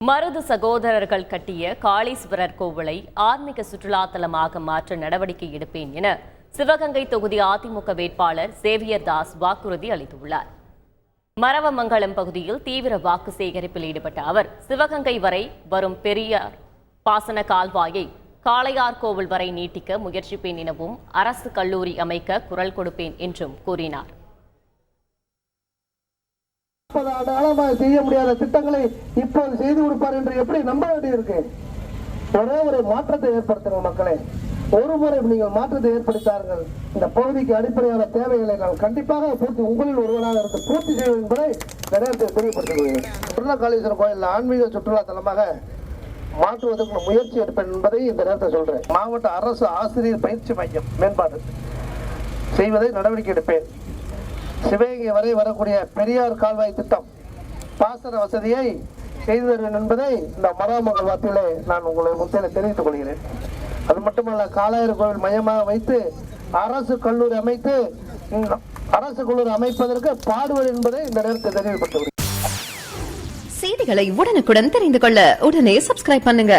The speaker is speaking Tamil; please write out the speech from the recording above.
மருது சகோதரர்கள் கட்டிய காளீஸ்வரர் கோவிலை ஆன்மீக சுற்றுலா தலமாக மாற்ற நடவடிக்கை எடுப்பேன் என சிவகங்கை தொகுதி அதிமுக வேட்பாளர் சேவியர் தாஸ் வாக்குறுதி அளித்துள்ளார். மரவமங்கலம் பகுதியில் தீவிர வாக்கு சேகரிப்பில் ஈடுபட்ட அவர் சிவகங்கை வரை வரும் பெரியார் பாசன கால்வாயை காளையார் கோவில் வரை நீட்டிக்க முயற்சிப்பேன் எனவும் அரசு கல்லூரி அமைக்க குரல் கொடுப்பேன் என்றும் கூறினார். 30 ஆண்டு காலமாக செய்ய முடியாத திட்டங்களை இப்போது செய்து கொடுப்பார் என்று எப்படி நம்ப வேண்டியிருக்கு? ஒரே ஒரு மாற்றத்தை ஏற்படுத்துங்க மக்களே. ஒரு முறை நீங்கள் மாற்றத்தை ஏற்படுத்தார்கள். இந்த பகுதிக்கு அடிப்படையான தேவைகளை நான் கண்டிப்பாக உங்களில் ஒருவராக இருந்து பூர்த்தி செய்வது என்பதை நேரத்தை தெரியப்படுத்திக் கொள்கிறேன். திருநக்காளீஸ்வரர் கோயில் ஆன்மீக சுற்றுலா தலமாக மாற்றுவதற்கு முயற்சி எடுப்பேன் என்பதை இந்த நேரத்தை சொல்றேன். மாவட்ட அரசு ஆசிரியர் பயிற்சி மையம் மேம்பாடு செய்வதை நடவடிக்கை எடுப்பேன். சிவகங்கை வரை வரக்கூடிய பெரியார் கால்வாய் திட்டம் பாசன வசதியை செய்து தருவேன் என்பதை இந்த மரவமங்கல் வார்த்தையிலே நான் உங்களை முத்தையில தெரிவித்துக் கொள்கிறேன். அது மட்டுமல்ல, காளையார் கோவில் மையமாக வைத்து அரசு கல்லூரி அமைப்பதற்கு பாடுவது என்பதை இந்த நேரத்தில் தெளிவுபடுத்துகிறேன். செய்திகளை உடனுக்குடன் தெரிந்து கொள்ள உடனே சப்ஸ்கிரைப் பண்ணுங்க.